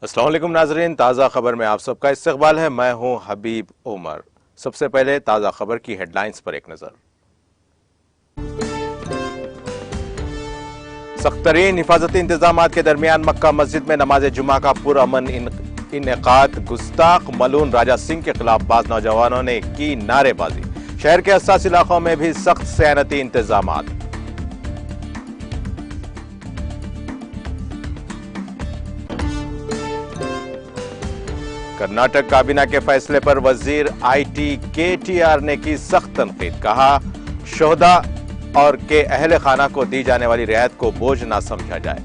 अस्सलाम वालेकुम नाजरीन, ताज़ा खबर में आप सबका इस्तकबाल है। मैं हूं हबीब उमर। सबसे पहले ताज़ा खबर की हेडलाइंस पर एक नज़र। सख्त तरीन हिफाजती इंतजाम के दरमियान मक्का मस्जिद में नमाज जुमा का पुरअमन इनेकात। गुस्ताख मलून राजा सिंह के खिलाफ बाज नौजवानों ने की नारेबाजी। शहर के हसास इलाकों में भी सख्त सैनती इंतजामात। कर्नाटक काबीना के फैसले पर वजीर आईटी केटीआर ने की सख्त तनकीद। कहा, शोहदा और के अहले खाना को दी जाने वाली रियायत को बोझ ना समझा जाए।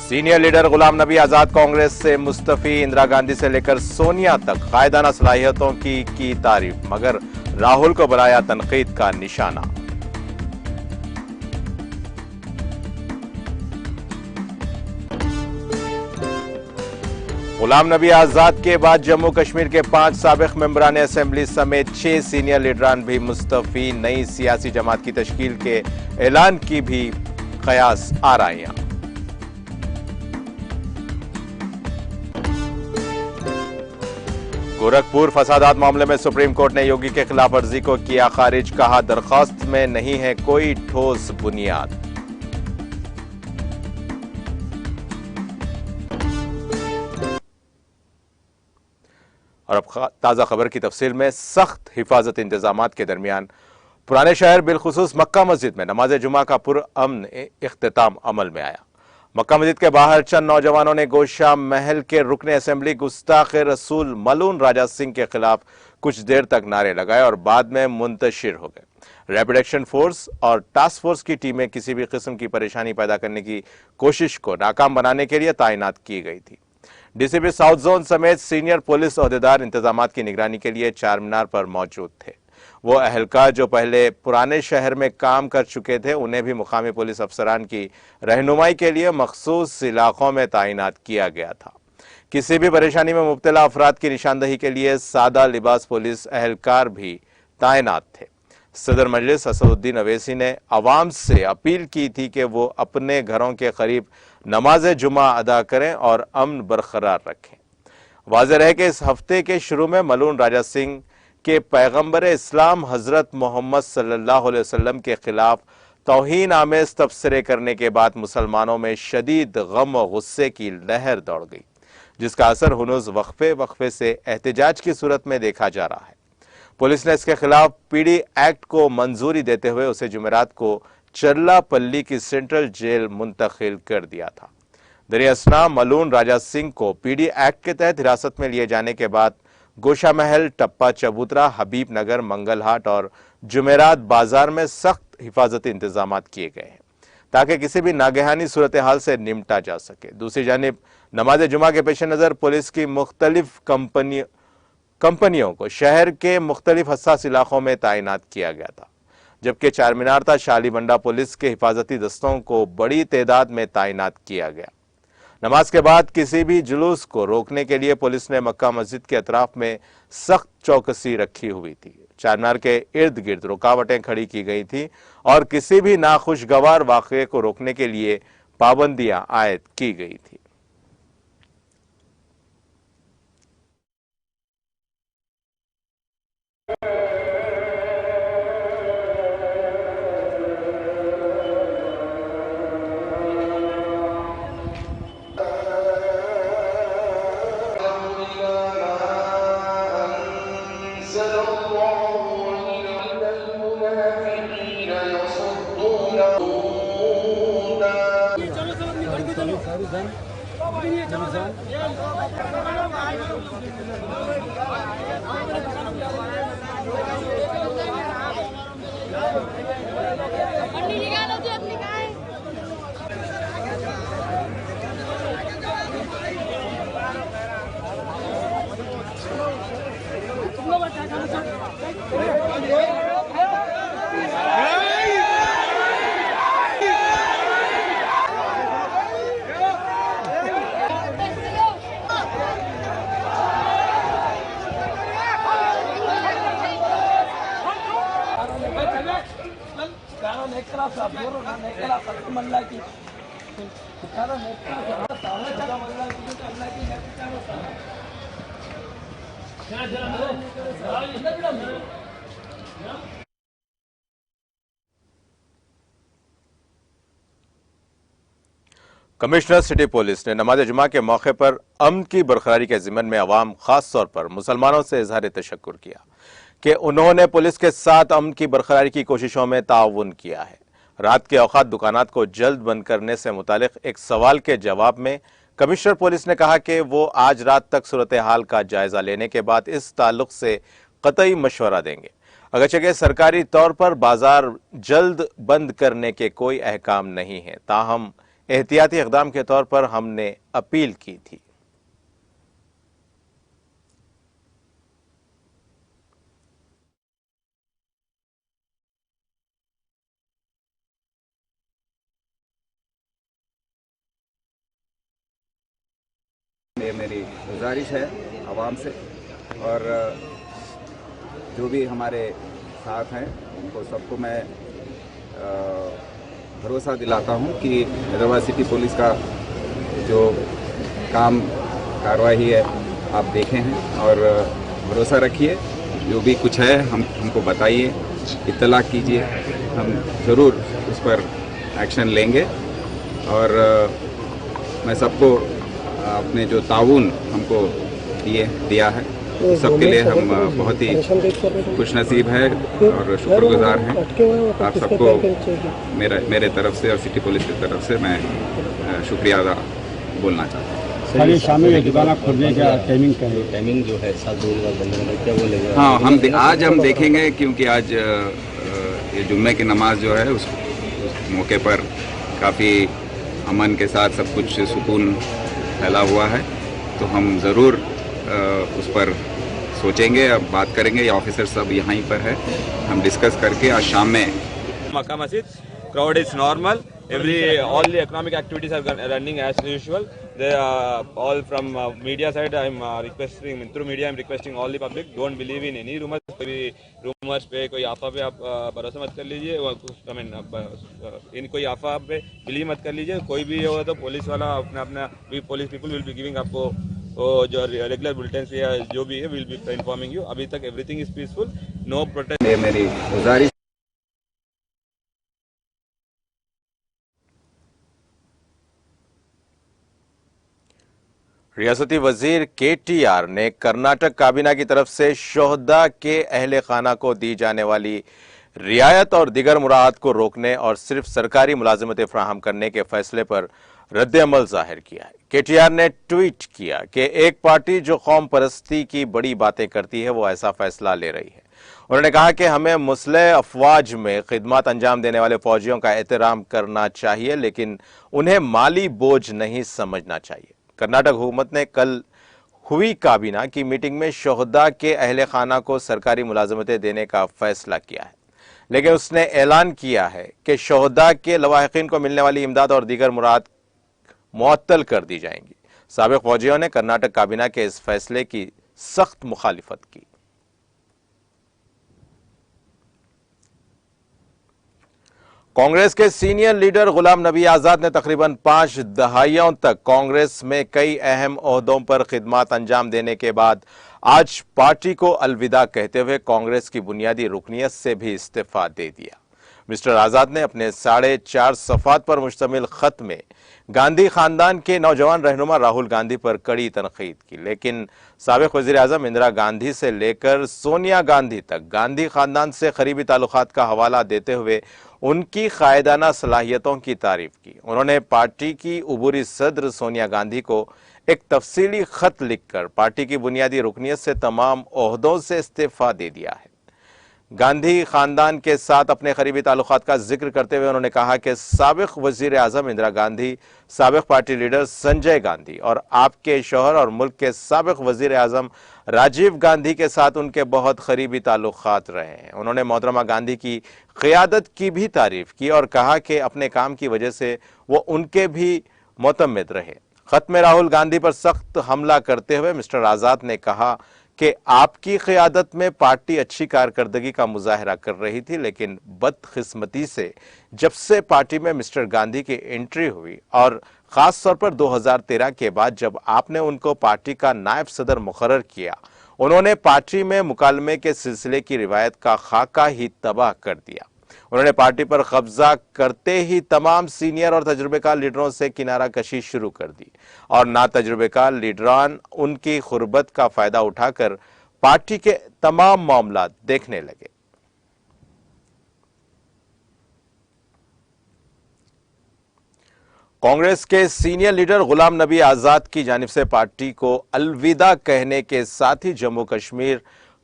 सीनियर लीडर गुलाम नबी आजाद कांग्रेस से मुस्तफी। इंदिरा गांधी से लेकर सोनिया तक कायदाना सलाहियतों की तारीफ, मगर राहुल को बनाया तनकीद का निशाना। गुलाम नबी आजाद के बाद जम्मू कश्मीर के 5 साबिक मेंबरान असेंबली समेत 6 सीनियर लीडरान भी मुस्तफी। नई सियासी जमात की तश्कील के ऐलान की भी कयास आराइयां। गोरखपुर फसादात मामले में सुप्रीम कोर्ट ने योगी के खिलाफ अर्जी को किया खारिज। कहा, दरखास्त में नहीं है कोई ठोस बुनियाद। और अब ताजा खबर की तफसील में। सख्त हिफाजत इंतजामात के दरमियान पुराने शहर बिलखुसूस मक्का मस्जिद में नमाज जुमा का पुरअमन इख्तिताम अमल में आया। मक्का मस्जिद के बाहर चंद नौजवानों ने गोशा महल के रुकने असेंबली गुस्ताख रसूल मलून राजा सिंह के खिलाफ कुछ देर तक नारे लगाए और बाद में मुंतशिर हो गए। रैपिड एक्शन फोर्स और टास्क फोर्स की टीमें किसी भी किस्म की परेशानी पैदा करने की कोशिश को नाकाम बनाने के लिए तैनात की गई थी। डीसीपी साउथ जोन समेत सीनियर पुलिस ओहदेदार इंतजामात की निगरानी के लिए चार मीनार पर मौजूद थे। वो अहलकार जो पहले पुराने शहर में काम कर चुके थे, उन्हें भी मुकामी पुलिस अफसरान की रहनुमाई के लिए मखसूस इलाकों में तैनात किया गया था। किसी भी परेशानी में मुब्तला अफराद की निशानदही के लिए सादा लिबास पुलिस अहलकार भी तैनात थे। सदर मजलिस असदुद्दीन अवैसी ने अवाम से अपील की थी कि वो अपने घरों के करीब नमाज जुमा अदा करें और अमन बरकरार रखें। वाज़ेह रहे कि इस हफ्ते के शुरू में मलून राजा सिंह के पैगंबर इस्लाम हजरत मोहम्मद सल्लल्लाहु अलैहि वसल्लम के खिलाफ तौहीन आमेज तबसरे करने के बाद मुसलमानों में शदीद गम और गुस्से की लहर दौड़ गई, जिसका असर हुनूज वक्फे वक्फे से एहतजाज की सूरत में देखा जा रहा है। पुलिस ने इसके खिलाफ पीडी एक्ट को मंजूरी देते हुए उसे जुमेरात को चरलापल्ली की सेंट्रल जेल मुंतकिल कर दिया था। दरियासना मलून राजा सिंह को पीडी एक्ट के तहत हिरासत में लिए जाने के बाद गोशा महल, टप्पा चबूतरा, हबीब नगर, मंगलहाट और जुमेरात बाजार में सख्त हिफाजती इंतजाम किए गए हैं ताकि किसी भी नागहानी सूरत हाल से निपटा जा सके। दूसरी जानिब नमाज जुमा के पेश नज़र पुलिस की मुख्तलिफ कंपनियों को शहर के मुख्तलिफ हसास इलाकों में तैनात किया गया था, जबकि चारमीनार था शालीबंडा पुलिस के हिफाजती दस्तों को बड़ी तादाद में तैनात किया गया। नमाज के बाद किसी भी जुलूस को रोकने के लिए पुलिस ने मक्का मस्जिद के अतराफ में सख्त चौकसी रखी हुई थी। चारमीनार के इर्द गिर्द रुकावटें खड़ी की गई थी और किसी भी नाखुशगवार वाक़ये को रोकने के लिए पाबंदियां आयद की गई थी। कमिश्नर सिटी पुलिस ने नमाज जुमा के मौके पर अमन की बरकरारी के ज़िम्मन में अवाम, खास तौर पर मुसलमानों से इजहार तशक्कुर किया कि उन्होंने पुलिस के साथ अमन की बरकरारी की कोशिशों में ताउन किया है। रात के औकात दुकानात को जल्द बंद करने से मुतालिक एक सवाल के जवाब में कमिश्नर पुलिस ने कहा कि वो आज रात तक सूरत हाल का जायजा लेने के बाद इस ताल्लुक से कतई मशवरा देंगे। अगरचे कि सरकारी तौर पर बाजार जल्द बंद करने के कोई अहकाम नहीं है, ताहम एहतियाती इक़दाम के तौर पर हमने अपील की थी। ये मेरी गुजारिश है आवाम से, और जो भी हमारे साथ हैं उनको सबको मैं भरोसा दिलाता हूं कि हैदराबाद सिटी पुलिस का जो काम कार्रवाई है आप देखे हैं, और भरोसा रखिए, जो भी कुछ है हमको बताइए, इत्तला कीजिए, हम ज़रूर उस पर एक्शन लेंगे। और मैं सबको अपने जो ताउन हमको दिया है सबके लिए हम बहुत ही खुशनसीब हैं और शुक्रगुजार हैं। आप सबको मेरे तरफ से और सिटी पुलिस की तरफ से मैं शुक्रिया अदा बोलना चाहता हूँ। शामिल दुकान खोलने का टाइमिंग जो है 7 बजे का बंद होगा, क्या बोलेगा? हाँ, आज हम देखेंगे, क्योंकि आज ये जुम्मे की नमाज जो है उस मौके पर काफ़ी अमन के साथ सब कुछ सुकून फैला हुआ है, तो हम ज़रूर उस पर सोचेंगे, अब बात करेंगे। ये ऑफिसर सब यहाँ पर है, हम डिस्कस करके आज शाम में Makkah Masjid, crowd is normal. All the economic activities are running as usual. They are all from media side. I'm requesting through media. I'm requesting all the public, don't believe in any rumors. कोई rumors पे, कोई अफवाह पे आप भरोसा मत कर लीजिए। इन कोई अफवाह पे बिलीव मत कर लीजिए। कोई भी होगा तो पुलिस वाला अपना police people will be giving आपको जो रेगुलर बुलेटिन या जो भी है विल बी इन्फॉर्मिंग यू। अभी तक everything is peaceful, no protest. ये मेरी गुजारिश। रियासती वजीर KTR ने कर्नाटक काबीना की तरफ से शोहदा के अहले खाना को दी जाने वाली रियायत और दिगर मुराद को रोकने और सिर्फ सरकारी मुलाजिमतें फराहम करने के फैसले पर रद्द-ए-अमल जाहिर किया है। KTR ने ट्वीट किया कि एक पार्टी जो कौम परस्ती की बड़ी बातें करती है वो ऐसा फैसला ले रही है। उन्होंने कहा कि हमें मुस्लिह अफवाज में खिदमत अंजाम देने वाले फौजियों का एहतराम करना चाहिए, लेकिन उन्हें माली बोझ नहीं समझना चाहिए। कर्नाटक हुकूमत ने कल हुई काबीना की मीटिंग में शोहदा के अहले खाना को सरकारी मुलाजमतें देने का फैसला किया है, लेकिन उसने ऐलान किया है कि शोहदा के लवाहिकीन को मिलने वाली इमदाद और दीगर मुराद मुअत्तल कर दी जाएंगी। साबिक फौजियों ने कर्नाटक काबीना के इस फैसले की सख्त मुखालिफत की। कांग्रेस के सीनियर लीडर गुलाम नबी आजाद ने तकरीबन 5 दहाइयों तक कांग्रेस में कई अहम ओहदों पर खिदमत अंजाम देने के बाद आज पार्टी को अलविदा कहते हुए कांग्रेस की बुनियादी रुकनियत से भी इस्तीफा दे दिया। मिस्टर आजाद ने अपने 4.5 सफ़ात पर मुश्तमिल खत में गांधी खानदान के नौजवान रहनुमा राहुल गांधी पर कड़ी तनकीद की, लेकिन साबिक वज़ीर आज़म इंदिरा गांधी से लेकर सोनिया गांधी तक गांधी खानदान से करीबी ताल्लुकात का हवाला देते हुए उनकी कायदाना सलाहियतों की तारीफ की। उन्होंने पार्टी की उबूरी सदर सोनिया गांधी को एक तफसीली खत लिखकर पार्टी की बुनियादी रुकनियत से तमाम ओहदों से इस्तीफा दे दिया है। गांधी खानदान के साथ अपने करीबी ताल्लुकात का जिक्र करते हुए उन्होंने कहा कि साबिक वजीर आजम इंदिरा गांधी, साबिक पार्टी लीडर संजय गांधी और आपके शौहर और मुल्क के साबिक वजीर आजम राजीव गांधी के साथ उनके बहुत करीबी ताल्लुकात रहे हैं। उन्होंने मोहतरमा गांधी की क़ियादत की भी तारीफ की और कहा कि अपने काम की वजह से वो उनके भी मुतमिद रहे। खत में राहुल गांधी पर सख्त हमला करते हुए मिस्टर आजाद ने कहा कि आपकी क़ियादत में पार्टी अच्छी कारकर्दगी का मुजाहरा कर रही थी, लेकिन बदकिस्मती से जब से पार्टी में मिस्टर गांधी की एंट्री हुई और ख़ास तौर पर 2013 के बाद जब आपने उनको पार्टी का नायब सदर मुकर्रर किया, उन्होंने पार्टी में मुकालमे के सिलसिले की रिवायत का खाका ही तबाह कर दिया। उन्होंने पार्टी पर कब्जा करते ही तमाम सीनियर और तजुर्बेकार लीडरों से किनारा कशी शुरू कर दी और ना तजुर्बेकार लीडरान उनकी खुरबत का फायदा उठाकर पार्टी के तमाम मामला देखने लगे। कांग्रेस के सीनियर लीडर गुलाम नबी आजाद की जानिब से पार्टी को अलविदा कहने के साथ ही जम्मू कश्मीर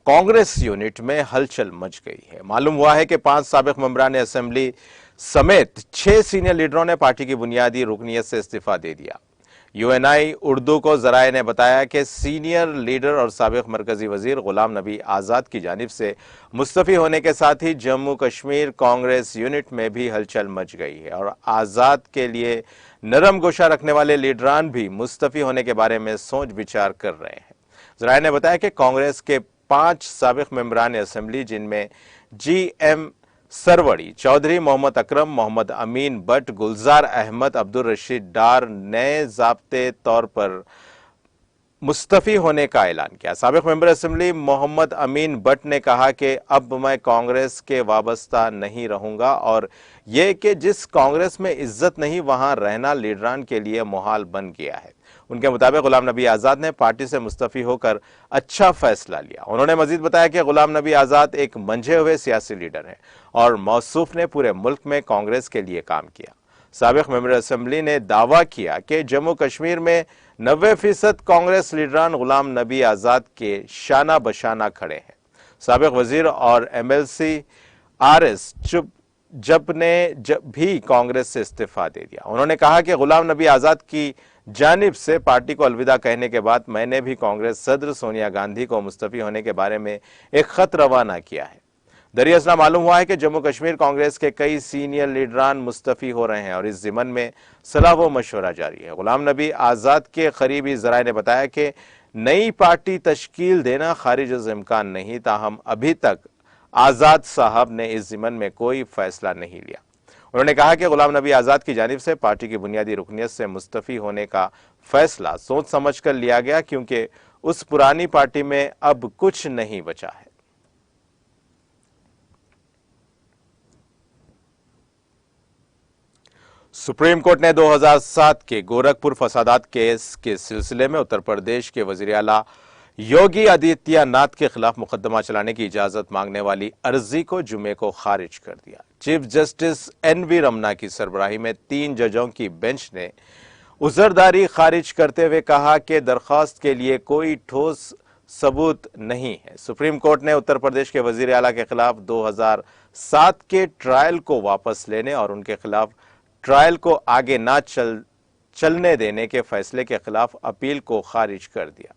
कांग्रेस यूनिट में हलचल मच गई है। मालूम हुआ है कि 5 साबिक मेंबरान असेंबली समेत 6 सीनियर लीडरों ने पार्टी की बुनियादी रुकनियत से इस्तीफा दे दिया। यूएनआई उर्दू को जराए ने बताया कि सीनियर लीडर और साबिक मरकजी वजीर गुलाम नबी आजाद की जानिब से मुस्तफी होने के साथ ही जम्मू कश्मीर कांग्रेस यूनिट में भी हलचल मच गई है और आजाद के लिए नरम गोशा रखने वाले लीडरान भी मुस्तफी होने के बारे में सोच विचार कर रहे हैं। जराए ने बताया कि कांग्रेस के 5 साबिक मेंबरान असेंबली, जिनमें GM सरवड़ी, चौधरी मोहम्मद अकरम, मोहम्मद अमीन बट, गुलजार अहमद, अब्दुल रशीद डार, नए ज़ाब्ते तौर पर मुस्तफी होने का ऐलान किया। साबिक मेंबर असेंबली मोहम्मद अमीन बट ने कहा कि अब मैं कांग्रेस के वाबस्ता नहीं रहूंगा और यह कि जिस कांग्रेस में इज्जत नहीं वहां रहना लीडरान के लिए मुहाल बन गया है। उनके मुताबिक गुलाम नबी आजाद ने पार्टी से मुस्तफी होकर अच्छा फैसला लिया। उन्होंने मजीद बताया कि गुलाम नबी आजाद एक मंझे हुए सियासी लीडर हैं और मौसूफ ने पूरे मुल्क में कांग्रेस के लिए काम किया। साबिक मेंबर असेंबली ने दावा किया कि जम्मू कश्मीर में 90% कांग्रेस लीडरान गुलाम नबी आजाद के शाना बशाना खड़े हैं। साबिक वजीर और MLC RS जब भी कांग्रेस से इस्तीफा दे दिया। उन्होंने कहा कि गुलाम नबी आजाद की जानिब से पार्टी को अलविदा कहने के बाद मैंने भी कांग्रेस सदर सोनिया गांधी को मुस्तफी होने के बारे में एक खत रवाना किया है। दरियासला मालूम हुआ है कि जम्मू कश्मीर कांग्रेस के कई सीनियर लीडरान मुस्तफी हो रहे हैं और इस जिमन में सलाह व मशवरा जारी है। गुलाम नबी आजाद के करीबी जराए ने बताया कि नई पार्टी तश्कील देना खारिज अज़ इम्कान नहीं, ताहम अभी तक आजाद साहब ने इस जिमन में कोई फैसला नहीं लिया। उन्होंने कहा कि गुलाम नबी आजाद की जानिब से पार्टी की बुनियादी रुकनियत से मुस्तफी होने का फैसला सोच समझ कर लिया गया, क्योंकि उस पुरानी पार्टी में अब कुछ नहीं बचा है। सुप्रीम कोर्ट ने 2007 के गोरखपुर फसादात केस के सिलसिले में उत्तर प्रदेश के वजीर आला योगी आदित्यनाथ के खिलाफ मुकदमा चलाने की इजाजत मांगने वाली अर्जी को जुमे को खारिज कर दिया। चीफ जस्टिस NV रमना की सरबराही में 3 जजों की बेंच ने उजरदारी खारिज करते हुए कहा कि दरखास्त के लिए कोई ठोस सबूत नहीं है। सुप्रीम कोर्ट ने उत्तर प्रदेश के वजीर आला के खिलाफ 2007 के ट्रायल को वापस लेने और उनके खिलाफ ट्रायल को आगे ना चलने देने के फैसले के खिलाफ अपील को खारिज कर दिया।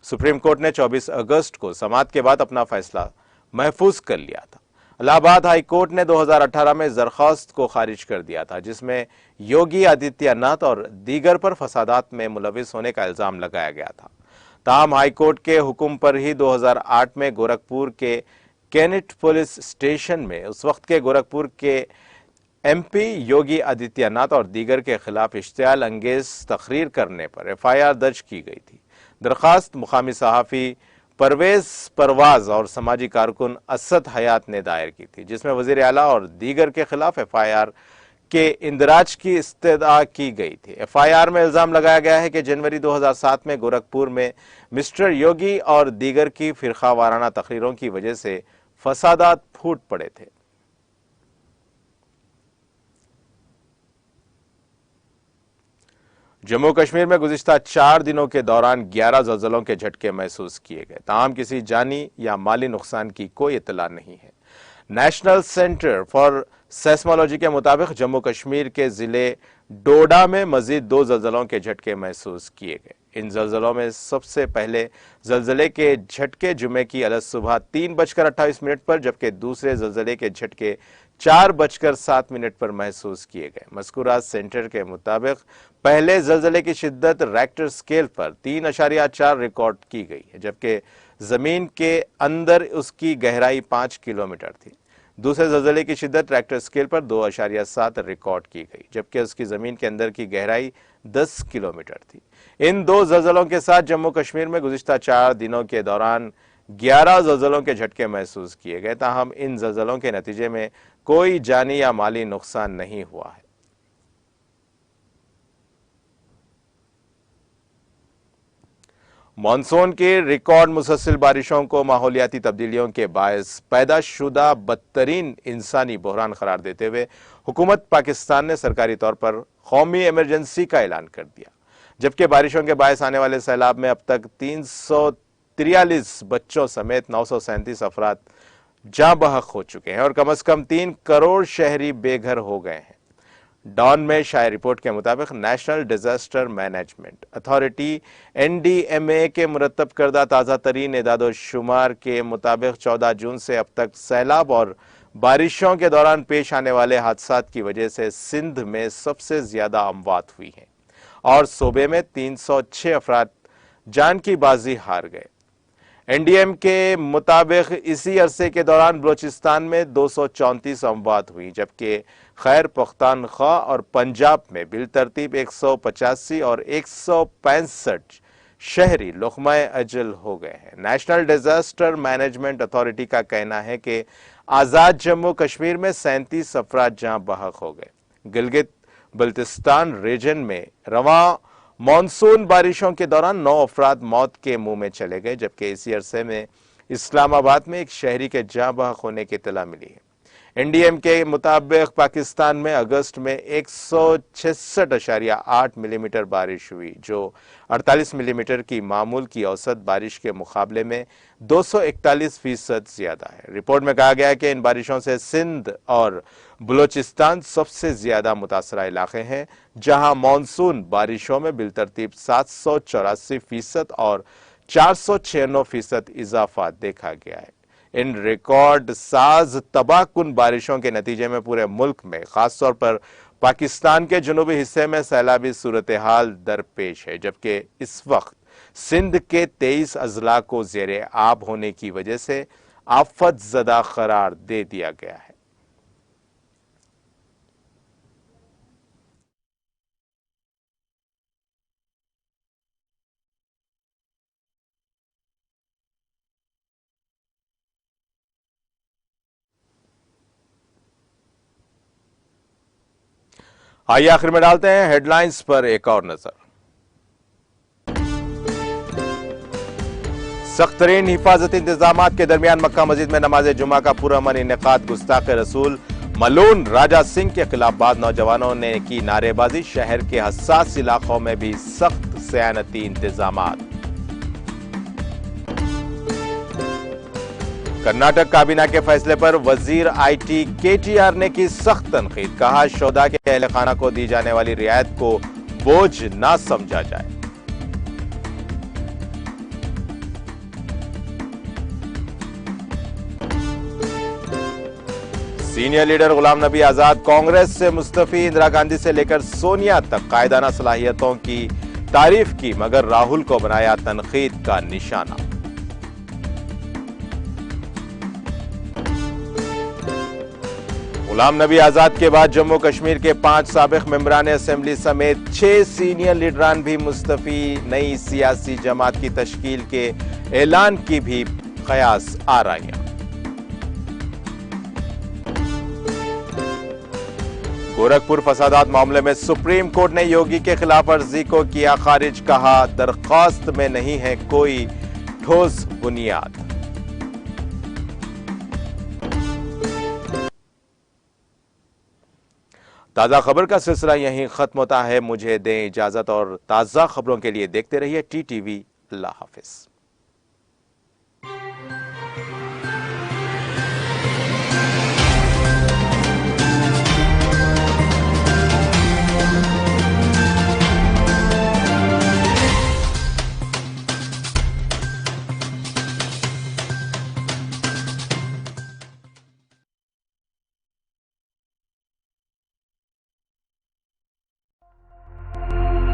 सुप्रीम कोर्ट ने 24 अगस्त को समाअत के बाद अपना फैसला महफूज कर लिया था। इलाहाबाद हाई कोर्ट ने 2018 में दरखास्त को खारिज कर दिया था, जिसमें योगी आदित्यनाथ और दीगर पर फसादात में मुलविस होने का इल्जाम लगाया गया था। ताहम हाई कोर्ट के हुक्म पर ही 2008 में गोरखपुर के कैनेट पुलिस स्टेशन में उस वक्त के गोरखपुर के MP योगी आदित्यनाथ और दीगर के खिलाफ इश्तियाल अंगेज तकरीर करने पर FIR दर्ज की गई थी। दरखास्त मुकामी सहाफ़ी परवाज और समाजी कारकुन असद हयात ने दायर की थी, जिसमें वज़ीर आला और दीगर के खिलाफ FIR के इंदराज की इस्तदा की गई थी। FIR में इल्जाम लगाया गया है कि जनवरी 2007 में गोरखपुर में मिस्टर योगी और दीगर की फिरका वाराना तकरीरों की वजह से फसादात फूट पड़े थे। जम्मू कश्मीर में गुज़िश्ता 4 दिनों के दौरान 11 ज़लज़लों के झटके महसूस किए गए। ताहम किसी जानी या माली नुकसान की कोई इत्तला नहीं है। नेशनल सेंटर फॉर सेस्मोलॉजी के मुताबिक जम्मू कश्मीर के ज़िले डोडा में मजीद 2 ज़लज़लों के झटके महसूस किए गए। इन ज़लज़लों में सबसे पहले ज़लज़ले के झटके जुमे की अलग सुबह 3:28 पर, जबकि दूसरे ज़लज़ले के झटके 4:07 पर महसूस किए गए। मज़कूरा सेंटर के मुताबिक पहले जलजले की शिद्दत रेक्टर स्केल पर 3.4 रिकॉर्ड की गई है, जबकि जमीन के अंदर उसकी गहराई 5 किलोमीटर थी। दूसरे जलजले की शिद्दत रेक्टर स्केल पर 2.7 रिकॉर्ड की गई, जबकि उसकी जमीन के अंदर की गहराई 10 किलोमीटर थी। इन दो जलजलों के साथ जम्मू कश्मीर में गुज़िश्ता 4 दिनों के दौरान 11 जलजलों के झटके महसूस किए गए। ताहम इन जलजलों के नतीजे में कोई जानी या माली नुकसान नहीं हुआ है। मानसून की रिकॉर्ड मुसलसल बारिशों को माहौलियाती तब्दीलियों के बायस पैदा शुदा बदतरीन इंसानी बहरान करार देते हुए हुकूमत पाकिस्तान ने सरकारी तौर पर कौमी इमरजेंसी का ऐलान कर दिया, जबकि बारिशों के बायस आने वाले सैलाब में अब तक 343 बच्चों समेत 937 अफराद जाँ बहक हो चुके हैं और कम से कम 3 करोड़ शहरी बेघर हो गए हैं। डॉन में शाया रिपोर्ट के मुताबिक national disaster management authority NDMA के मुरतब करदा ताज़ा तरीन एदाद शुमार के मुताबिक 14 जून से अब तक सैलाब और बारिशों के दौरान पेश आने वाले हादसात की वजह से सिंध में सबसे ज्यादा अमवात हुई हैं और सूबे में 306 अफराद जान की बाजी हार गए। NDM के मुताबिक इसी अरसे के दौरान बलोचिस्तान में 234 अमवात हुई, जबकि खैर पख्तानख्वा और पंजाब में बिलतरतीब 185 और 165 शहरी लुक़्मा-ए अजल हो गए हैं। नेशनल डिजास्टर मैनेजमेंट अथॉरिटी का कहना है कि आज़ाद जम्मू कश्मीर में 37 अफराद जाँ बहक हो गए। गिलगित बल्तिस्तान रीजन में रवां मानसून बारिशों के दौरान 9 अफराद मौत के मुंह में चले गए, जबकि इसी अरसे में इस्लामाबाद में एक शहरी के जाँ बहक होने की इत्तला मिली है। NDM के मुताबिक पाकिस्तान में अगस्त में 166.8 मिलीमीटर बारिश हुई, जो 48 मिलीमीटर की मामूल की औसत बारिश के मुकाबले में 241% ज्यादा है। रिपोर्ट में कहा गया है कि इन बारिशों से सिंध और बलोचिस्तान सबसे ज्यादा मुतासरा इलाके हैं, जहां मानसून बारिशों में बिलतरतीब 784% और 496% इजाफा देखा गया है। इन रिकॉर्ड साज तबाहकुन बारिशों के नतीजे में पूरे मुल्क में खासतौर पर पाकिस्तान के जुनूबी हिस्से में सैलाबी सूरत हाल दरपेश है, जबकि इस वक्त सिंध के 23 अजला को ज़ेरे आब होने की वजह से आफत ज़दा करार दे दिया गया है। आइए आखिर में डालते हैं हेडलाइंस पर एक और नजर। सख्त तरीन हिफाजती इंतजामात के दरमियान मक्का मस्जिद में नमाज जुमा का पुरअमन इनेकाद। गुस्ताख रसूल मलून राजा सिंह के खिलाफ बाद नौजवानों ने की नारेबाजी। शहर के हसास इलाकों में भी सख्त सयानती इंतजामात। कर्नाटक काबीना के फैसले पर वजीर IT KTR ने की सख्त तनकीद। कहा शोधा के अहले खाना को दी जाने वाली रियायत को बोझ ना समझा जाए। सीनियर लीडर गुलाम नबी आजाद कांग्रेस से मुस्तफी। इंदिरा गांधी से लेकर सोनिया तक कायदाना सलाहियतों की तारीफ की, मगर राहुल को बनाया तनकीद का निशाना। गुलाम नबी आजाद के बाद जम्मू कश्मीर के 5 साबिक मेंबरान असेंबली समेत 6 सीनियर लीडरान भी मुस्तफी। नई सियासी जमात की तश्कील के ऐलान की भी कयास आराइयां। गोरखपुर फसादात मामले में सुप्रीम कोर्ट ने योगी के खिलाफ वर्जी को किया खारिज। कहा दरखास्त में नहीं है कोई ठोस बुनियाद। ताजा खबर का सिलसिला यहीं खत्म होता है। मुझे दें इजाजत और ताजा खबरों के लिए देखते रहिए TTV। अल्लाह हाफिज।